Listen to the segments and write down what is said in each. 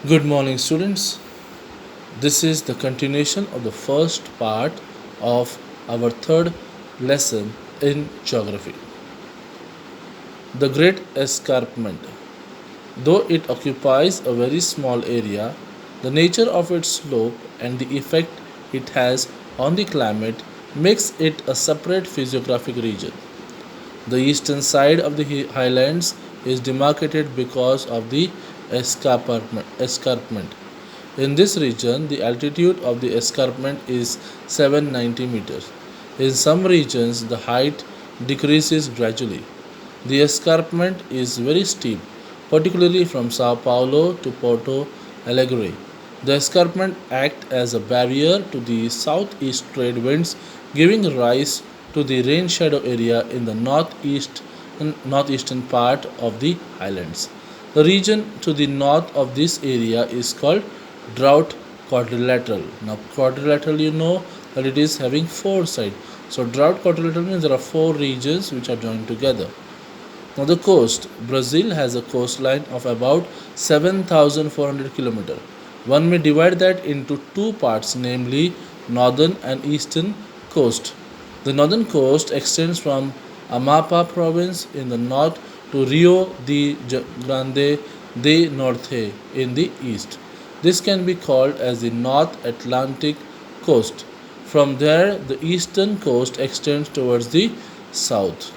Good morning, students. This is the continuation of the first part of our third lesson in geography. The Great Escarpment. Though it occupies a very small area, the nature of its slope and the effect it has on the climate makes it a separate physiographic region. The eastern side of the highlands is demarcated because of the escarpment. In this region, the altitude of the escarpment is 790 meters. In some regions, the height decreases gradually. The escarpment is very steep, particularly from Sao Paulo to Porto Alegre. The escarpment acts as a barrier to the southeast trade winds, giving rise to the rain shadow area in the northeastern part of the highlands. The region to the north of this area is called drought quadrilateral. Now, quadrilateral, you know that it is having four sides. So, drought quadrilateral means there are four regions which are joined together. Now, the coast. Brazil has a coastline of about 7,400 kilometers. One may divide that into two parts, namely northern and eastern coast. The northern coast extends from Amapá province in the north to Rio de Grande do Norte in the east. This can be called as the North Atlantic coast. From there, the eastern coast extends towards the south.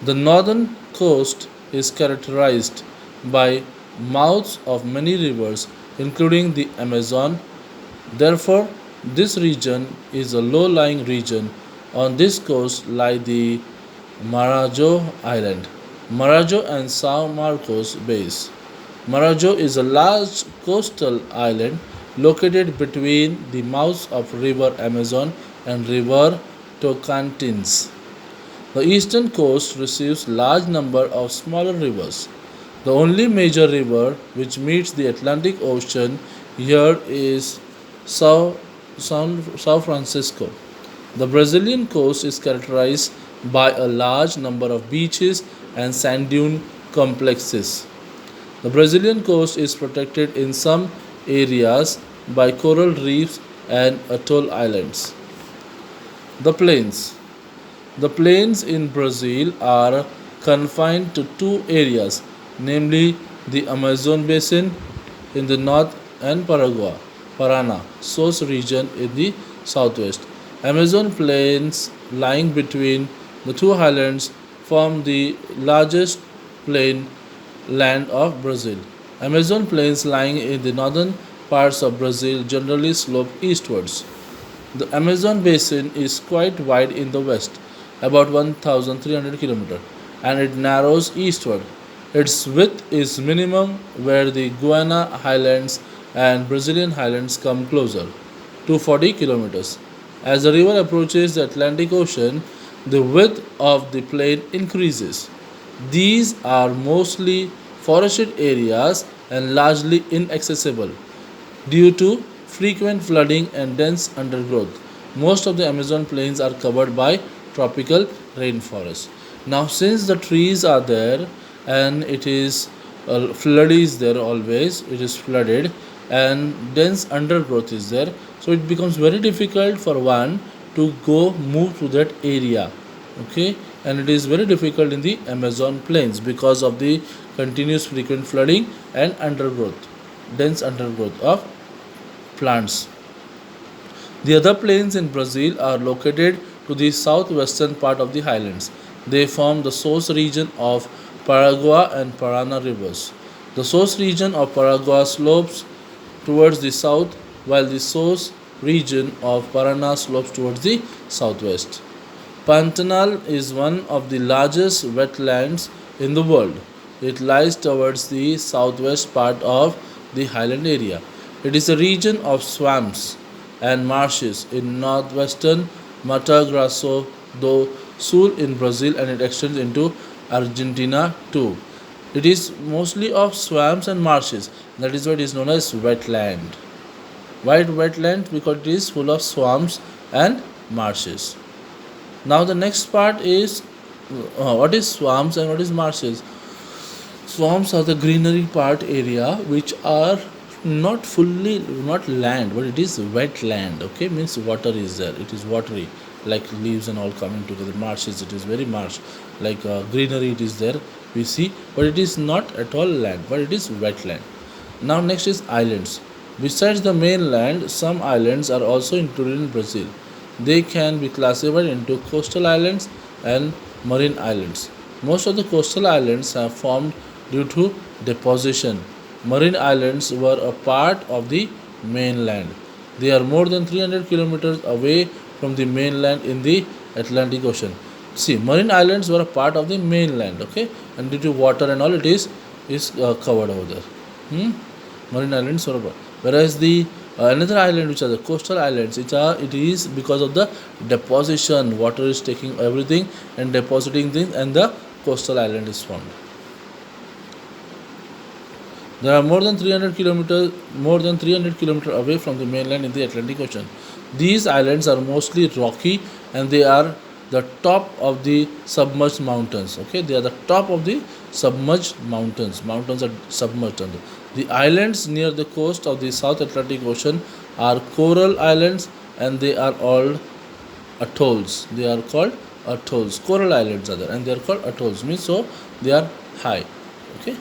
The northern coast is characterized by mouths of many rivers, including the Amazon. Therefore, this region is a low lying region. On this coast lie the Marajo Island, Marajo and São Marcos Bays. Marajo is a large coastal island located between the mouths of river Amazon and river Tocantins. The eastern coast receives large number of smaller rivers. The only major river which meets the Atlantic Ocean here is São Francisco. The Brazilian coast is characterized by a large number of beaches and sand dune complexes. The Brazilian coast is protected in some areas by coral reefs and atoll islands. The plains. The plains in Brazil are confined to two areas, namely the Amazon basin in the north and Parana source region in the southwest. Amazon plains lying between the two highlands form the largest plain land of Brazil. Amazon plains lying in the northern parts of Brazil generally slope eastwards. The Amazon basin is quite wide in the west, about 1,300 km, and it narrows eastward. Its width is minimum where the Guiana Highlands and Brazilian Highlands come closer, 240 kilometers. As the river approaches the Atlantic Ocean, the width of the plain increases. These are mostly forested areas and largely inaccessible due to frequent flooding and dense undergrowth. Most of the Amazon plains are covered by tropical rainforest. Now, since the trees are there and it is flood is there always, it is flooded and dense undergrowth is there, so it becomes very difficult for one to go move to that area. Okay, and it is very difficult in the Amazon plains because of the continuous frequent flooding and undergrowth, dense undergrowth of plants. The other plains in Brazil are located to the southwestern part of the highlands. They form the source region of Paraguay and Parana rivers. The source region of Paraguay slopes towards the south, while the source region of Parana slopes towards the southwest. Pantanal is one of the largest wetlands in the world. It lies towards the southwest part of the highland area. It is a region of swamps and marshes in northwestern Mato Grosso do Sul in Brazil, and it extends into Argentina too. It is mostly of swamps and marshes. That is why it is known as wetland. Why wetland? Because it is full of swamps and marshes. Now the next part is what is swamps and what is marshes. Swamps are the greenery part area which are not fully not land, but it is wetland. Okay, means water is there. It is watery, like leaves and all coming together. Marshes, it is very marsh. Like greenery, it is there. We see, but it is not at all land, but it is wetland. Now next is islands. Besides the mainland, some islands are also included in Brazil. They can be classified into coastal islands and marine islands. Most of the coastal islands have formed due to deposition. Marine islands were a part of the mainland. They are more than 300 kilometers away from the mainland in the Atlantic Ocean. See, marine islands were a part of the mainland, okay, and due to water and all, it is covered over there. Marine islands were a part. Whereas the another island, which are the coastal islands, it is because of the deposition. Water is taking everything and depositing things, and the coastal island is formed. There are more than 300 kilometers away from the mainland in the Atlantic Ocean. These islands are mostly rocky, and they are the top of the submerged mountains. Okay, they are the top of the submerged mountains. Mountains are submerged under. The islands near the coast of the South Atlantic Ocean are coral islands, and they are all atolls. They are called atolls. Coral islands are there, and they are called atolls. Means so they are high. Okay,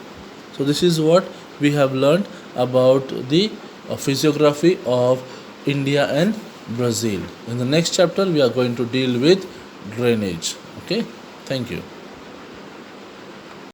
so this is what we have learned about the physiography of India and Brazil. In the next chapter, we are going to deal with drainage. Okay, thank you.